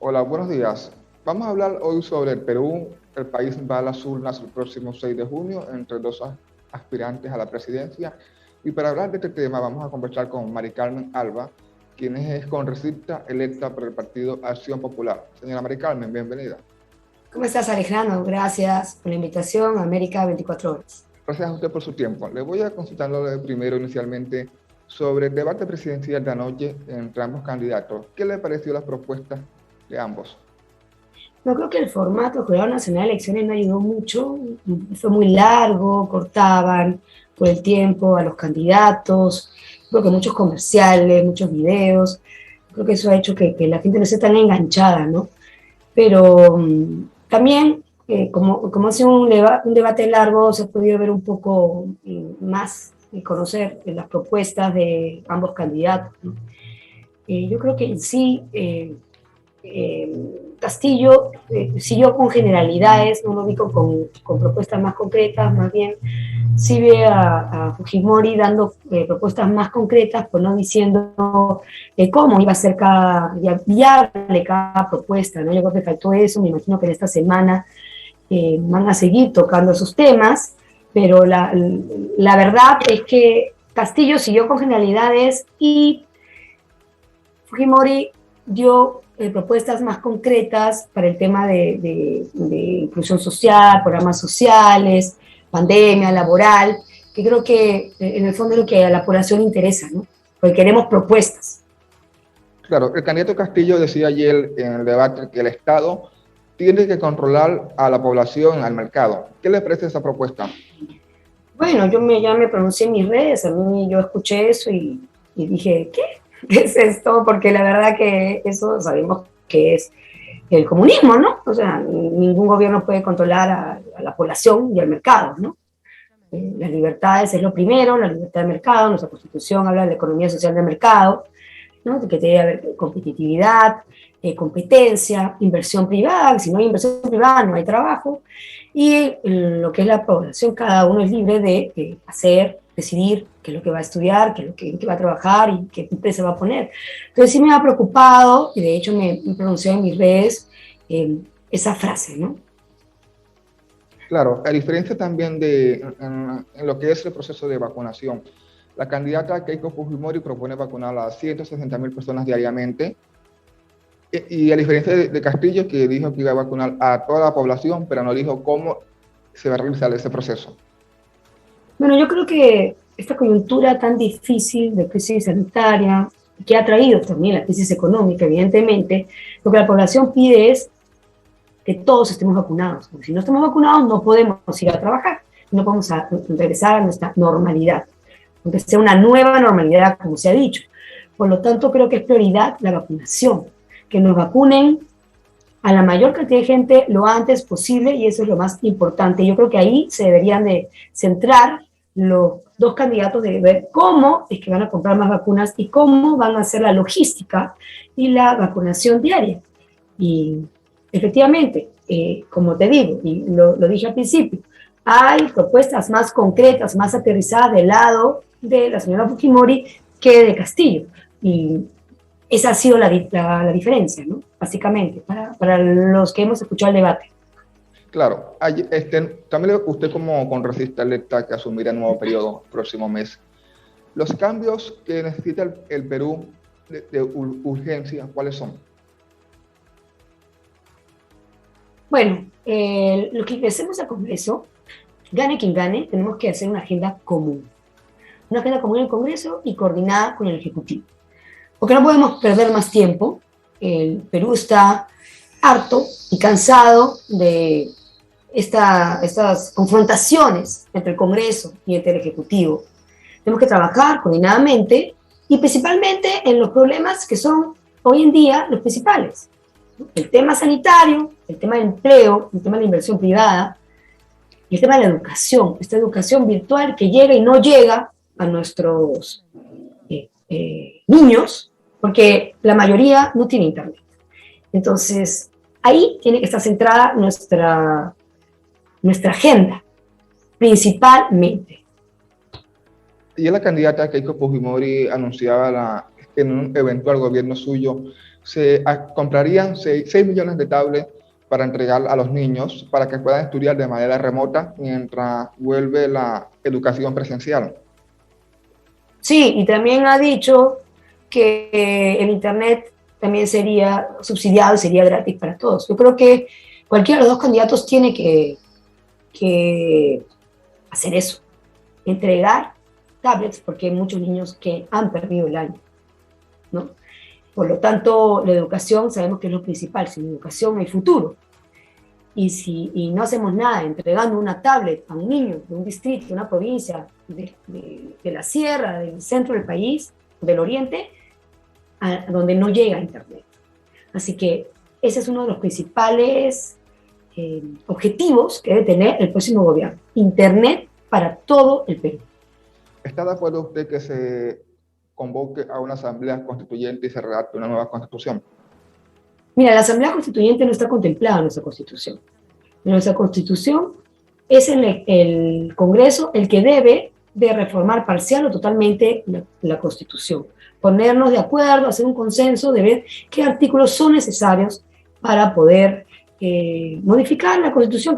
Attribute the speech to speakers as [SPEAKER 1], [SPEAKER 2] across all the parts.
[SPEAKER 1] Hola, buenos días. Vamos a hablar hoy sobre el Perú. El país va a las urnas el próximo 6 de junio entre dos aspirantes a la presidencia. Y para hablar de este tema vamos a conversar con Mari Carmen Alba, quien es congresista electa por el Partido Acción Popular. Señora Mari Carmen, bienvenida.
[SPEAKER 2] ¿Cómo estás, Alejandro? Gracias por la invitación a América 24 horas.
[SPEAKER 1] Gracias a usted por su tiempo. Le voy a consultarlo primero inicialmente sobre el debate presidencial de anoche entre ambos candidatos. ¿Qué le pareció las propuestas de ambos?
[SPEAKER 2] No creo que el formato del Jurado Nacional de Elecciones no ayudó mucho, fue muy largo, cortaban por el tiempo a los candidatos, creo que muchos comerciales, muchos videos, creo que eso ha hecho que la gente no esté tan enganchada, ¿no? Pero también, como ha sido un debate largo, se ha podido ver un poco más y conocer las propuestas de ambos candidatos, ¿no? Yo creo que en sí Castillo siguió con generalidades, no lo vi con propuestas más concretas, más bien sí ve a Fujimori dando propuestas más concretas, pues no diciendo cómo iba a ser viable cada propuesta, ¿no? Yo creo que faltó eso, me imagino que en esta semana van a seguir tocando esos temas, pero la verdad es que Castillo siguió con generalidades y Fujimori dio propuestas más concretas para el tema de inclusión social, programas sociales, pandemia, laboral, que creo que en el fondo es lo que a la población interesa, ¿no? Porque queremos propuestas.
[SPEAKER 1] Claro, el candidato Castillo decía ayer en el debate que el Estado tiene que controlar a la población, al mercado. ¿Qué le parece esa propuesta?
[SPEAKER 2] Bueno, ya me pronuncié en mis redes, a mí yo escuché eso y dije, ¿qué? ¿Qué es esto? Porque la verdad que eso sabemos que es el comunismo, ¿no? O sea, ningún gobierno puede controlar a la población y al mercado, ¿no? Las libertades es lo primero, la libertad de mercado, nuestra constitución habla de la economía social de mercado, ¿no? Que debe haber competitividad, competencia, inversión privada, si no hay inversión privada no hay trabajo, y lo que es la población, cada uno es libre de hacer, decidir qué es lo que va a estudiar, en qué va a trabajar y qué empresa va a poner. Entonces sí me ha preocupado, y de hecho me pronuncié en mis redes esa frase, ¿no?
[SPEAKER 1] Claro, a diferencia también en lo que es el proceso de vacunación, la candidata Keiko Fujimori propone vacunar a 160.000 personas diariamente, y a diferencia de Castillo, que dijo que iba a vacunar a toda la población, pero no dijo cómo se va a realizar ese proceso.
[SPEAKER 2] Bueno, yo creo que esta coyuntura tan difícil de crisis sanitaria, que ha traído también la crisis económica, evidentemente, lo que la población pide es que todos estemos vacunados. Porque si no estamos vacunados, no podemos ir a trabajar, no podemos regresar a nuestra normalidad, aunque sea una nueva normalidad, como se ha dicho. Por lo tanto, creo que es prioridad la vacunación, que nos vacunen a la mayor cantidad de gente lo antes posible y eso es lo más importante. Yo creo que ahí se deberían de centrar los dos candidatos de ver cómo es que van a comprar más vacunas y cómo van a hacer la logística y la vacunación diaria. Y efectivamente, como te digo, y lo dije al principio, hay propuestas más concretas, más aterrizadas del lado de la señora Fujimori que de Castillo. Y esa ha sido la diferencia, ¿no? Básicamente, para los que hemos escuchado el debate.
[SPEAKER 1] Claro, también usted como congresista electa que asumirá el nuevo periodo próximo mes, los cambios que necesita el Perú de urgencia, ¿cuáles son?
[SPEAKER 2] Bueno, lo que ingresemos al Congreso, gane quien gane, tenemos que hacer una agenda común. Una agenda común en el Congreso y coordinada con el Ejecutivo. Porque no podemos perder más tiempo. El Perú está harto y cansado de estas confrontaciones entre el Congreso y entre el Ejecutivo. Tenemos que trabajar coordinadamente y principalmente en los problemas que son hoy en día los principales. El tema sanitario, el tema del empleo, el tema de la inversión privada y el tema de la educación, esta educación virtual que llega y no llega a nuestros niños, porque la mayoría no tiene internet. Entonces, ahí tiene que estar centrada nuestra agenda, principalmente.
[SPEAKER 1] Y la candidata Keiko Fujimori anunciaba en un eventual gobierno suyo comprarían 6 millones de tablets para entregar a los niños para que puedan estudiar de manera remota mientras vuelve la educación presencial.
[SPEAKER 2] Sí, y también ha dicho que el Internet también sería subsidiado, sería gratis para todos. Yo creo que cualquiera de los dos candidatos tiene que hacer eso, entregar tablets, porque hay muchos niños que han perdido el año, ¿no? Por lo tanto, la educación sabemos que es lo principal. Sin educación no hay futuro. Y no hacemos nada entregando una tablet a un niño de un distrito, de una provincia, de la sierra, del centro del país, del oriente, a donde no llega Internet. Así que ese es uno de los principales objetivos que debe tener el próximo gobierno. Internet para todo el Perú.
[SPEAKER 1] ¿Está de acuerdo usted que se convoque a una asamblea constituyente y se redacte una nueva constitución?
[SPEAKER 2] Mira, la asamblea constituyente no está contemplada en nuestra constitución. En nuestra constitución es el Congreso el que debe de reformar parcial o totalmente la constitución. Ponernos de acuerdo, hacer un consenso de ver qué artículos son necesarios para poder modificar la constitución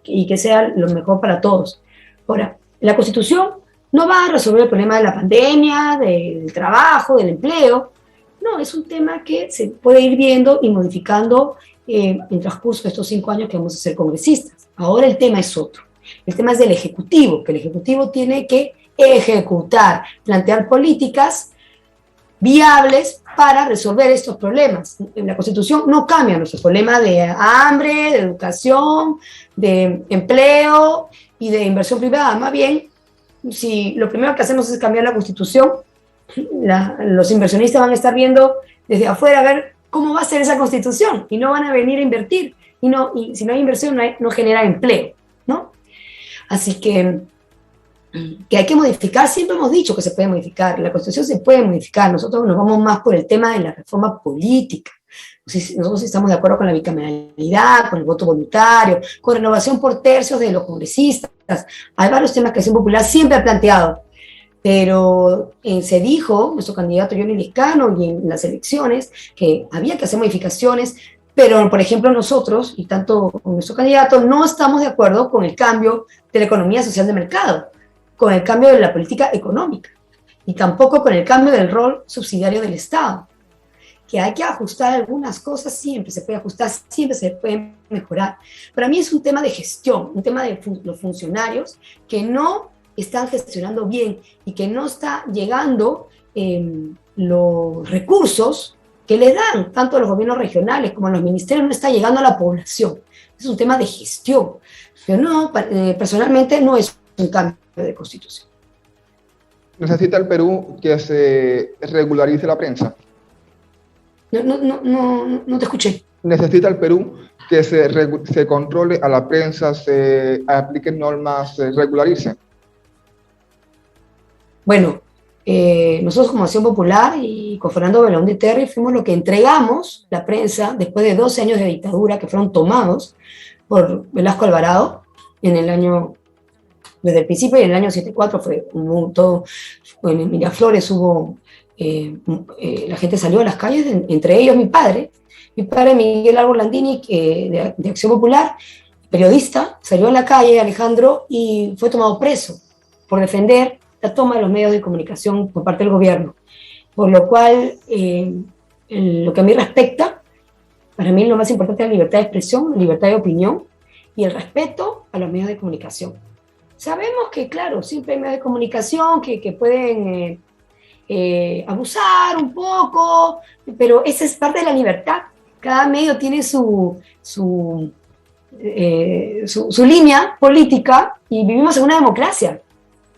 [SPEAKER 2] y que sea lo mejor para todos. Ahora, la constitución no va a resolver el problema de la pandemia, del trabajo, del empleo. No, es un tema que se puede ir viendo y modificando en transcurso de estos 5 años que vamos a ser congresistas. Ahora el tema es otro. El tema es del Ejecutivo, que el Ejecutivo tiene que ejecutar, plantear políticas viables para resolver estos problemas. La Constitución no cambia nuestro problema de hambre, de educación, de empleo y de inversión privada. Más bien, si lo primero que hacemos es cambiar la Constitución, los inversionistas van a estar viendo desde afuera a ver cómo va a ser esa Constitución y no van a venir a invertir. Y si no hay inversión, no genera empleo, ¿no? Así que hay que modificar, siempre hemos dicho que se puede modificar, la Constitución se puede modificar, nosotros nos vamos más por el tema de la reforma política. Nosotros estamos de acuerdo con la bicameralidad, con el voto voluntario, con renovación por tercios de los congresistas. Hay varios temas que Acción Popular siempre ha planteado, pero se dijo, nuestro candidato Johnny Liscano, y en las elecciones, que había que hacer modificaciones, pero, por ejemplo, nosotros, y tanto con nuestro candidato, no estamos de acuerdo con el cambio de la economía social de mercado, con el cambio de la política económica, y tampoco con el cambio del rol subsidiario del Estado. Que hay que ajustar algunas cosas, siempre se puede ajustar, siempre se puede mejorar. Para mí es un tema de gestión, un tema de los funcionarios que no están gestionando bien y que no está llegando los recursos que le dan tanto a los gobiernos regionales como a los ministerios, no está llegando a la población. Es un tema de gestión. Pero no, personalmente no es un cambio de constitución.
[SPEAKER 1] ¿Necesita el Perú que se regularice la prensa?
[SPEAKER 2] No te escuché.
[SPEAKER 1] ¿Necesita el Perú que se controle a la prensa, se apliquen normas, se regularice?
[SPEAKER 2] Bueno, nosotros como Acción Popular y con Fernando Belaúnde Terry fuimos lo que entregamos la prensa después de 12 años de dictadura que fueron tomados por Velasco Alvarado desde el principio, y en el año 74 fue todo, en Miraflores hubo, la gente salió a las calles, entre ellos mi padre Miguel Árbol Landini, de Acción Popular, periodista, salió a la calle, Alejandro, y fue tomado preso por defender la toma de los medios de comunicación por parte del gobierno. Por lo cual, en lo que a mí respecta, para mí lo más importante es la libertad de expresión, la libertad de opinión y el respeto a los medios de comunicación. Sabemos que, claro, siempre hay medios de comunicación que pueden abusar un poco, pero esa es parte de la libertad. Cada medio tiene su línea política y vivimos en una democracia.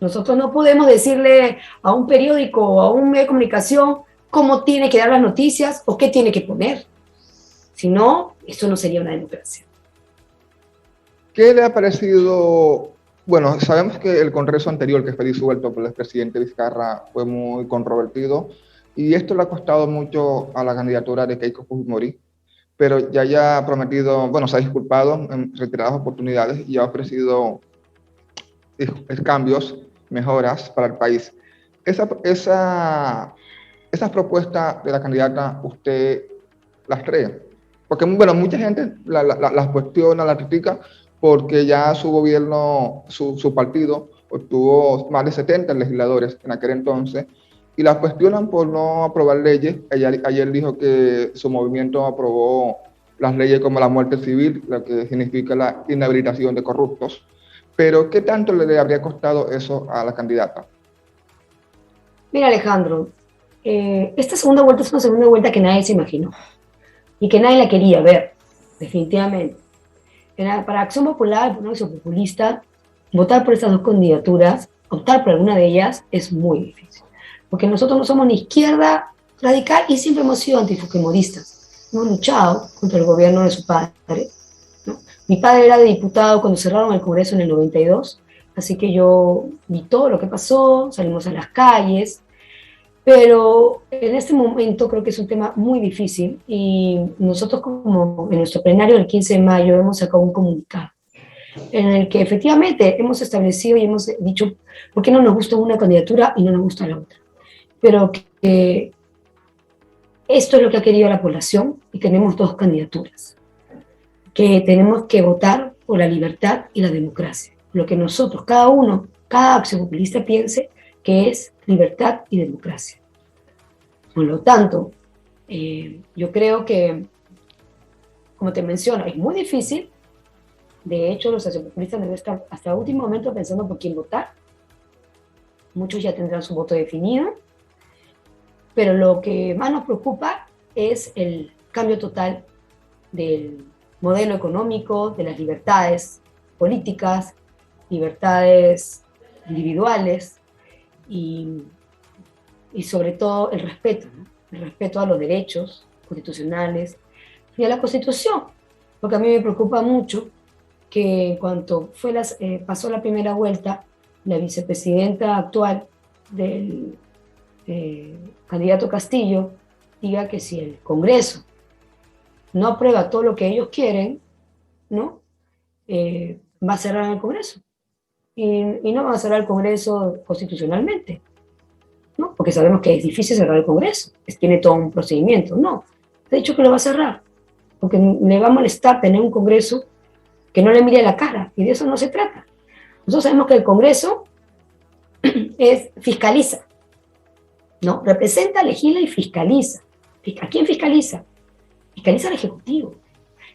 [SPEAKER 2] Nosotros no podemos decirle a un periódico o a un medio de comunicación cómo tiene que dar las noticias o qué tiene que poner. Si no, esto no sería una democracia.
[SPEAKER 1] ¿Qué le ha parecido? Bueno, sabemos que el Congreso anterior que fue disuelto por el expresidente Vizcarra fue muy controvertido y esto le ha costado mucho a la candidatura de Keiko Fujimori, pero ya ha prometido, bueno, se ha disculpado en reiteradas oportunidades y ha ofrecido cambios, mejoras para el país. Esa propuesta de la candidata, ¿usted las tres. Porque, bueno, mucha gente las cuestiona, las critica, porque ya su gobierno, su partido, obtuvo más de 70 legisladores en aquel entonces, y las cuestionan por no aprobar leyes. Ayer dijo que su movimiento aprobó las leyes como la muerte civil, lo que significa la inhabilitación de corruptos. Pero, ¿qué tanto le habría costado eso a la candidata?
[SPEAKER 2] Mira, Alejandro, esta segunda vuelta es una segunda vuelta que nadie se imaginó y que nadie la quería ver, definitivamente. Para Acción Popular, para una acción populista, votar por estas dos candidaturas, optar por alguna de ellas, es muy difícil. Porque nosotros no somos ni izquierda radical y siempre hemos sido antifujimoristas. Hemos luchado contra el gobierno de su padre, ¿no? Mi padre era diputado cuando cerraron el Congreso en el 92, así que yo vi todo lo que pasó, salimos a las calles, pero en este momento creo que es un tema muy difícil y nosotros como en nuestro plenario del 15 de mayo hemos sacado un comunicado en el que efectivamente hemos establecido y hemos dicho por qué no nos gusta una candidatura y no nos gusta la otra. Pero que esto es lo que ha querido la población y tenemos dos candidaturas, que tenemos que votar por la libertad y la democracia. Lo que nosotros, cada uno, cada acción populista piense que es libertad y democracia. Por lo tanto, yo creo que, como te menciono, es muy difícil. De hecho, los accionistas deben estar hasta el último momento pensando por quién votar. Muchos ya tendrán su voto definido. Pero lo que más nos preocupa es el cambio total del modelo económico, de las libertades políticas, libertades individuales y sobre todo el respeto, ¿no? El respeto a los derechos constitucionales y a la Constitución. Porque a mí me preocupa mucho que en cuanto pasó la primera vuelta, la vicepresidenta actual del candidato Castillo diga que si el Congreso no aprueba todo lo que ellos quieren, ¿no? Va a cerrar el Congreso. Y no va a cerrar el Congreso constitucionalmente, ¿no? Porque sabemos que es difícil cerrar el Congreso, tiene todo un procedimiento. No, de hecho que lo va a cerrar, porque le va a molestar tener un Congreso que no le mire la cara, y de eso no se trata. Nosotros sabemos que el Congreso fiscaliza, ¿no? Representa, legisla y fiscaliza. ¿A quién fiscaliza? Fiscaliza al Ejecutivo.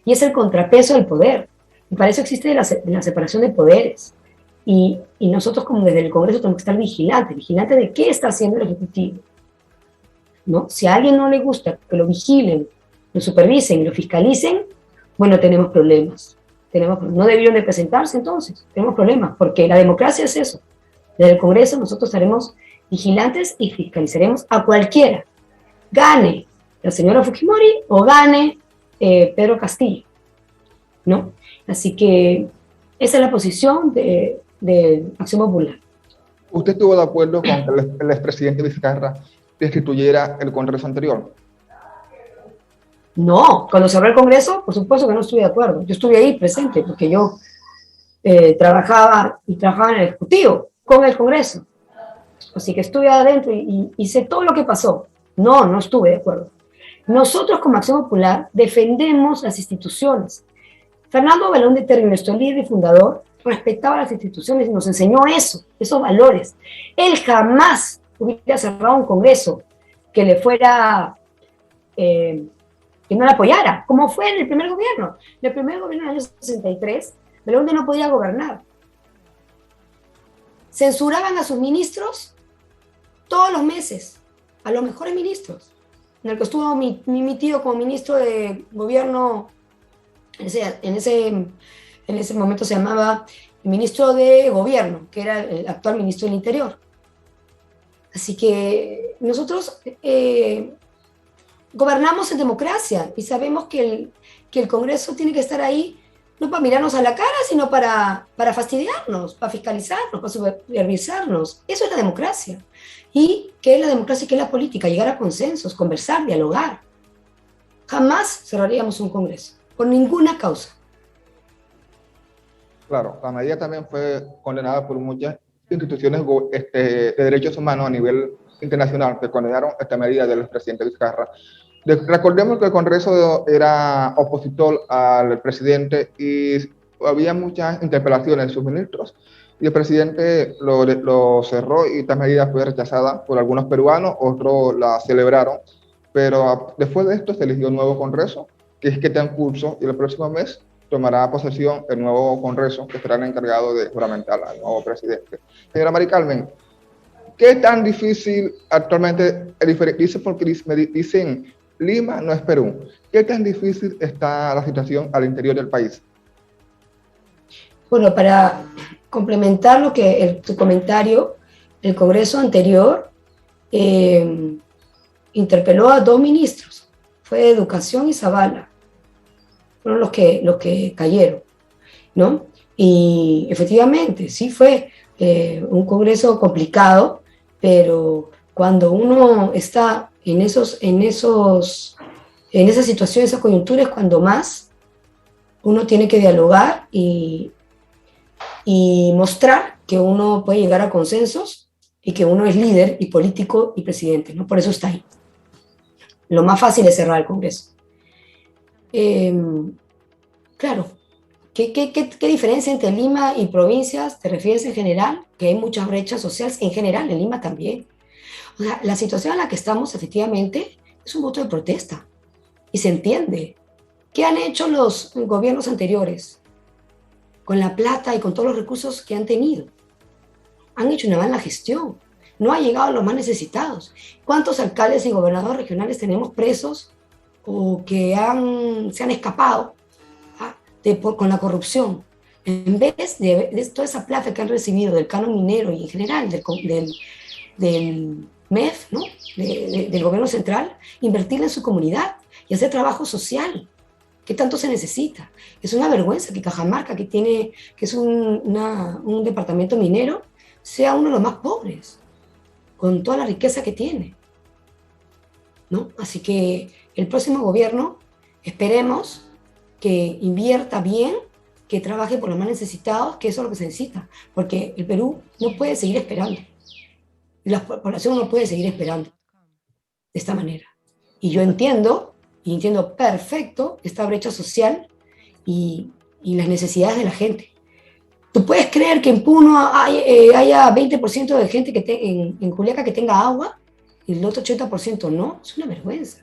[SPEAKER 2] Y es el contrapeso del poder. Y para eso existe la separación de poderes. Y nosotros, como desde el Congreso, tenemos que estar vigilantes de qué está haciendo el Ejecutivo, ¿no? Si a alguien no le gusta que lo vigilen, lo supervisen y lo fiscalicen, bueno, tenemos problemas. No debieron de presentarse entonces, tenemos problemas, porque la democracia es eso. Desde el Congreso nosotros estaremos vigilantes y fiscalizaremos a cualquiera, gane la señora Fujimori o gane Pedro Castillo, ¿no? Así que esa es la posición de Acción Popular.
[SPEAKER 1] ¿Usted estuvo de acuerdo con que el expresidente Vizcarra destituyera el Congreso anterior?
[SPEAKER 2] No, cuando cerró el Congreso, por supuesto que no estuve de acuerdo. Yo estuve ahí presente porque yo trabajaba en el Ejecutivo con el Congreso. Así que estuve adentro y sé todo lo que pasó. No estuve de acuerdo. Nosotros como Acción Popular defendemos las instituciones. Fernando Balón de Terry, nuestro líder y fundador, respetaba las instituciones y nos enseñó esos valores. Él jamás hubiera cerrado un Congreso que le fuera... que no la apoyara, como fue en el primer gobierno. En el primer gobierno del año 63, Belaúnde no podía gobernar. Censuraban a sus ministros todos los meses, a los mejores ministros. En el que estuvo mi tío como ministro de gobierno, en ese momento se llamaba ministro de gobierno, que era el actual ministro del Interior. Así que nosotros... gobernamos en democracia y sabemos que el Congreso tiene que estar ahí no para mirarnos a la cara, sino para fastidiarnos, para fiscalizarnos, para supervisarnos. Eso es la democracia. ¿Y qué es la democracia y qué es la política? Llegar a consensos, conversar, dialogar. Jamás cerraríamos un Congreso, por ninguna causa.
[SPEAKER 1] Claro, la medida también fue condenada por muchas instituciones de derechos humanos a nivel internacional que condenaron esta medida del presidente Vizcarra. Recordemos que el Congreso era opositor al presidente y había muchas interpelaciones de sus ministros y el presidente lo cerró y esta medida fue rechazada por algunos peruanos, otros la celebraron, pero después de esto se eligió un nuevo Congreso, que es que está en curso y el próximo mes tomará posesión el nuevo Congreso que será el encargado de juramentar al nuevo presidente. Señora Mari Carmen, ¿qué tan difícil actualmente, dice porque me dicen Lima no es Perú, qué tan difícil está la situación al interior del país?
[SPEAKER 2] Bueno, para complementar tu comentario, el Congreso anterior interpeló a 2 ministros, fue Educación y Zavala, fueron los que cayeron, ¿no? Y efectivamente, sí fue un Congreso complicado, pero cuando uno está en esa situación, esa coyuntura, es cuando más uno tiene que dialogar y mostrar que uno puede llegar a consensos y que uno es líder y político y presidente, ¿no? Por eso está ahí. Lo más fácil es cerrar el Congreso. Claro, ¿qué diferencia entre Lima y provincias te refieres en general? Que hay muchas brechas sociales en general, en Lima también. O sea, la situación en la que estamos efectivamente es un voto de protesta y se entiende. ¿Qué han hecho los gobiernos anteriores con la plata y con todos los recursos que han tenido? Han hecho una mala gestión, no ha llegado a los más necesitados. ¿Cuántos alcaldes y gobernadores regionales tenemos presos o que se han escapado con la corrupción? En vez de toda esa plata que han recibido del canon minero y en general del MEF, ¿no? del gobierno central, invertirla en su comunidad y hacer trabajo social, que tanto se necesita. Es una vergüenza que Cajamarca, que es un departamento minero, sea uno de los más pobres, con toda la riqueza que tiene, ¿no? Así que el próximo gobierno, esperemos que invierta bien, que trabaje por los más necesitados, que eso es lo que se necesita, porque el Perú no puede seguir esperando, la población no puede seguir esperando de esta manera. Y yo entiendo perfecto esta brecha social y las necesidades de la gente. ¿Tú puedes creer que en Puno haya 20% de gente en Juliaca que tenga agua y el otro 80% no? Es una vergüenza.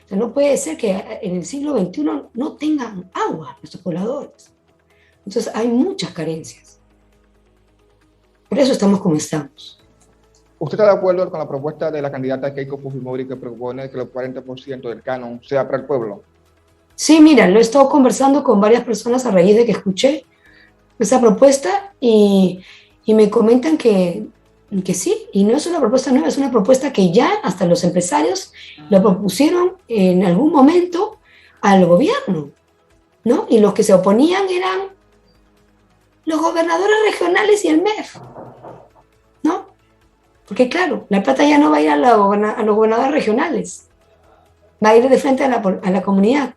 [SPEAKER 2] O sea, no puede ser que en el siglo XXI no tengan agua nuestros pobladores. Entonces hay muchas carencias. Por eso estamos como estamos.
[SPEAKER 1] ¿Usted está de acuerdo con la propuesta de la candidata Keiko Fujimori que propone que el 40% del canon sea para el pueblo?
[SPEAKER 2] Sí, mira, lo he estado conversando con varias personas a raíz de que escuché esa propuesta y me comentan que sí, y no es una propuesta nueva, es una propuesta que ya hasta los empresarios lo propusieron en algún momento al gobierno, ¿no? Y los que se oponían eran los gobernadores regionales y el MEF, ¿no? Porque claro, la plata ya no va a ir a los gobernadores regionales, va a ir de frente a la comunidad.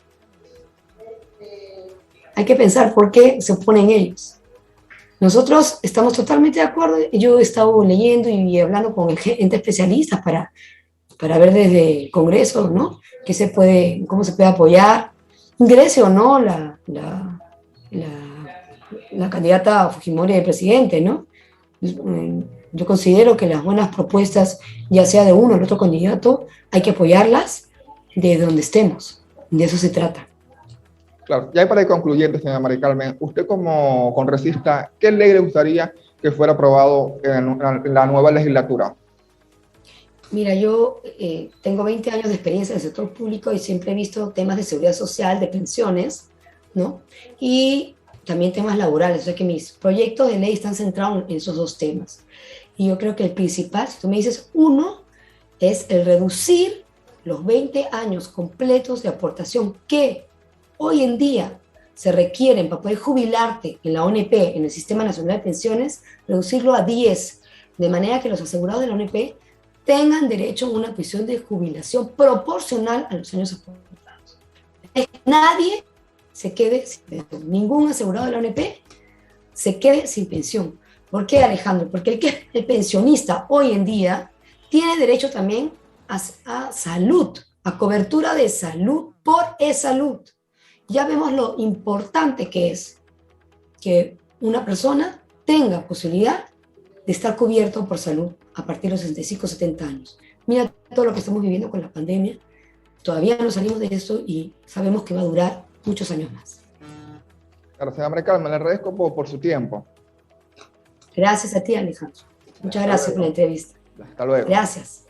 [SPEAKER 2] Hay que pensar por qué se oponen ellos. Nosotros estamos totalmente de acuerdo. Yo he estado leyendo y hablando con gente especialista para ver desde el Congreso, ¿no? Cómo se puede apoyar, ingrese o no la candidata Fujimori de presidente, ¿no? Yo considero que las buenas propuestas, ya sea de uno o el otro candidato, hay que apoyarlas desde donde estemos. De eso se trata.
[SPEAKER 1] Claro, ya para ir concluyendo, señora Mari Carmen, usted como congresista, ¿qué ley le gustaría que fuera aprobado en la nueva legislatura?
[SPEAKER 2] Mira, yo tengo 20 años de experiencia en el sector público y siempre he visto temas de seguridad social, de pensiones, ¿no? Y también temas laborales, o sea que mis proyectos de ley están centrados en esos 2 temas. Y yo creo que el principal, si tú me dices, uno, es el reducir los 20 años completos de aportación que hoy en día se requieren para poder jubilarte en la ONP, en el Sistema Nacional de Pensiones, reducirlo a 10, de manera que los asegurados de la ONP tengan derecho a una pensión de jubilación proporcional a los años aportados. Nadie se quede sin pensión, ningún asegurado de la ONP se quede sin pensión. ¿Por qué, Alejandro? Porque el pensionista hoy en día tiene derecho también a salud, a cobertura de salud por e-salud. Ya vemos lo importante que es que una persona tenga posibilidad de estar cubierto por salud a partir de los 65, 70 años. Mira todo lo que estamos viviendo con la pandemia. Todavía no salimos de eso y sabemos que va a durar muchos años más.
[SPEAKER 1] Claro, señora María Carmen, le agradezco por su tiempo.
[SPEAKER 2] Gracias a ti, Alejandro. Muchas gracias por la entrevista.
[SPEAKER 1] Hasta luego.
[SPEAKER 2] Gracias.